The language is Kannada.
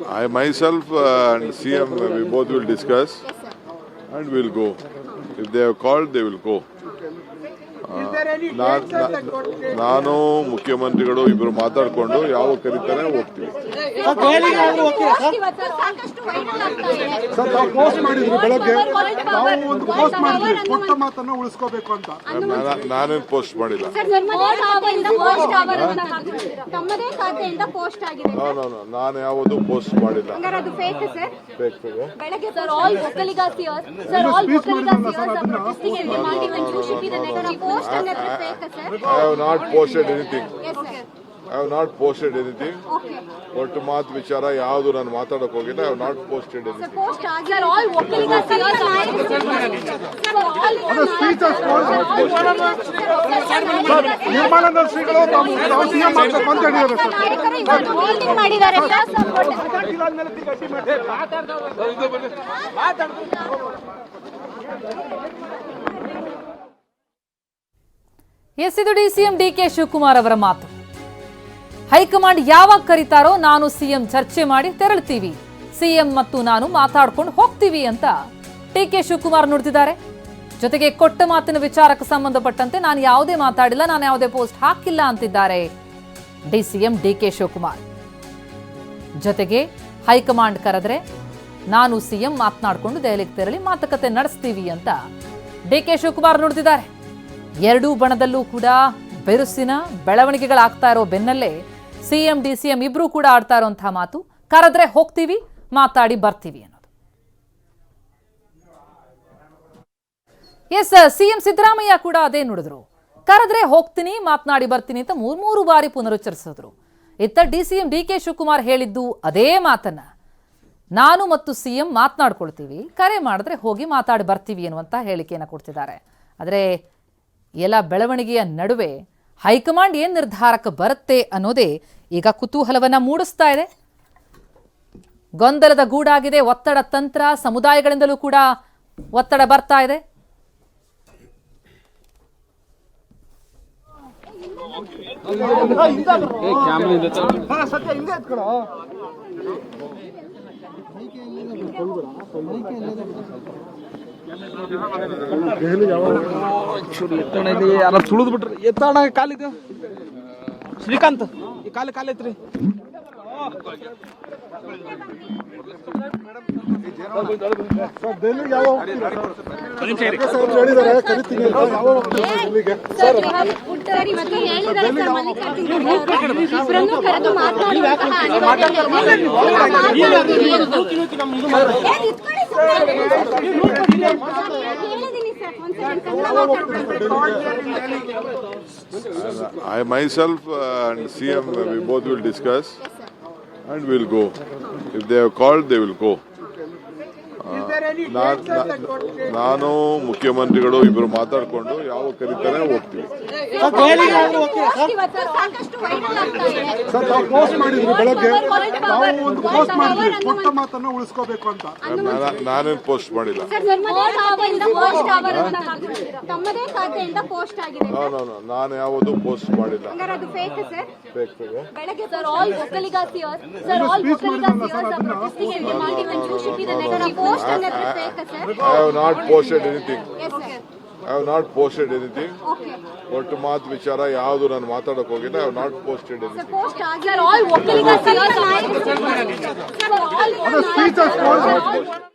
I myself and CM, we both will discuss and we'll go. If they have called, they will go. ನಾನು ಮುಖ್ಯಮಂತ್ರಿಗಳು ಇಬ್ರು ಮಾತಾಡ್ಕೊಂಡು ಯಾವ ಕರೀತಾರೆ ಹೋಗ್ತೀವಿ. ನಾನೇನು ಪೋಸ್ಟ್ ಮಾಡಿಲ್ಲ. ನಾನು ಯಾವುದು ಪೋಸ್ಟ್ ಮಾಡಿಲ್ಲ. I have not posted anything. I have not posted anything. ಒಟ್ಟು ಮಾತು ವಿಚಾರ ಯಾವುದು ನಾನು ಮಾತಾಡಕ್ಕೆ ಹೋಗಿಲ್ಲ. I have not posted anything. Yes, ಇದು ಡಿಸಿಎಂ ಡಿಕೆ ಶಿವಕುಮಾರ್ ಅವರ ಮಾತು. ಹೈಕಮಾಂಡ್ ಯಾವಾಗ ಕರೀತಾರೋ ನಾನು ಸಿಎಂ ಚರ್ಚೆ ಮಾಡಿ ತೆರಳ್ತೀವಿ, ಸಿಎಂ ಮತ್ತು ನಾನು ಮಾತಾಡ್ಕೊಂಡು ಹೋಗ್ತೀವಿ ಅಂತ ಡಿಕೆ ಶಿವಕುಮಾರ್ ನುಡಿದಿದ್ದಾರೆ. ಜೊತೆಗೆ ಕೊಟ್ಟ ಮಾತಿನ ವಿಚಾರಕ್ಕೆ ಸಂಬಂಧಪಟ್ಟಂತೆ ನಾನು ಯಾವುದೇ ಮಾತಾಡಿಲ್ಲ, ನಾನು ಯಾವುದೇ ಪೋಸ್ಟ್ ಹಾಕಿಲ್ಲ ಅಂತಿದ್ದಾರೆ ಡಿಸಿಎಂ ಡಿಕೆ ಶಿವಕುಮಾರ್. ಜೊತೆಗೆ ಹೈಕಮಾಂಡ್ ಕರೆದ್ರೆ ನಾನು ಸಿಎಂ ಮಾತನಾಡಿಕೊಂಡು ದೆಹಲಿಗೆ ತೆರಳಿ ಮಾತುಕತೆ ನಡೆಸ್ತೀವಿ ಅಂತ ಡಿಕೆ ಶಿವಕುಮಾರ್ ನುಡಿದಿದ್ದಾರೆ. ಎರಡೂ ಬಣದಲ್ಲೂ ಕೂಡ ಬಿರುಸಿನ ಬೆಳವಣಿಗೆಗಳಾಗ್ತಾ ಇರೋ ಬೆನ್ನಲ್ಲೇ ಸಿಎಂ ಡಿಸಿಎಂ ಇಬ್ರು ಕೂಡ ಆಡ್ತಾ ಇರುವಂತಹ ಮಾತು, ಕರೆದ್ರೆ ಹೋಗ್ತೀವಿ, ಮಾತಾಡಿ ಬರ್ತೀವಿ ಅನ್ನೋದು. ಎಸ್, ಸಿಎಂ ಸಿದ್ದರಾಮಯ್ಯ ಕೂಡ ಅದೇ ನುಡಿದ್ರು. ಕರೆದ್ರೆ ಹೋಗ್ತೀನಿ, ಮಾತನಾಡಿ ಬರ್ತೀನಿ ಅಂತ ಮೂರು ಬಾರಿ ಪುನರುಚ್ಚರಿಸಿದ್ರು. ಇತ್ತ ಡಿಸಿಎಂ ಡಿಕೆ ಶಿವಕುಮಾರ್ ಹೇಳಿದ್ದು ಅದೇ ಮಾತನ್ನ, ನಾನು ಮತ್ತು ಸಿಎಂ ಮಾತನಾಡ್ಕೊಳ್ತೀವಿ, ಕರೆ ಮಾಡಿದ್ರೆ ಹೋಗಿ ಮಾತಾಡಿ ಬರ್ತೀವಿ ಅನ್ನುವಂತ ಹೇಳಿಕೆಯನ್ನು ಕೊಡ್ತಿದ್ದಾರೆ. ಆದರೆ ಎಲ್ಲ ಬೆಳವಣಿಗೆಯ ನಡುವೆ ಹೈಕಮಾಂಡ್ ಏನ್ ನಿರ್ಧಾರಕ್ಕೆ ಬರುತ್ತೆ ಅನ್ನೋದೇ ಈಗ ಕುತೂಹಲವನ್ನ ಮೂಡಿಸ್ತಾ ಇದೆ. ಗೊಂದಲದ ಗೂಡಾಗಿದೆ. ಒತ್ತಡ ತಂತ್ರ, ಸಮುದಾಯಗಳಿಂದಲೂ ಕೂಡ ಒತ್ತಡ ಬರ್ತಾ ಇದೆ. ಯಾರ ತುಳಿದ್ ಬಿಟ್ರಿ ಎತ್ತಣ ಕಾಲಿದ ಶ್ರೀಕಾಂತ್ ಈ ಕಾಲೈತ್ರಿ. I myself and CM, we both will discuss and we'll go. If they have called, they will go. ನಾನು ಮುಖ್ಯಮಂತ್ರಿಗಳು ಇಬ್ರು ಮಾತಾಡ್ಕೊಂಡು ಯಾವ ಕರೀತಾರೆ ಹೋಗ್ತೀವಿ. ನಾನೇನು ಪೋಸ್ಟ್ ಮಾಡಿಲ್ಲ. ನಾನು ಯಾವುದು ಪೋಸ್ಟ್ ಮಾಡಿಲ್ಲ. I have not posted anything. I have not posted anything. ಒಟ್ಟು ಮಾತು ವಿಚಾರ ಯಾವುದು ನಾನು ಮಾತಾಡಕ್ಕೆ ಹೋಗಿಲ್ಲ. I have not posted anything.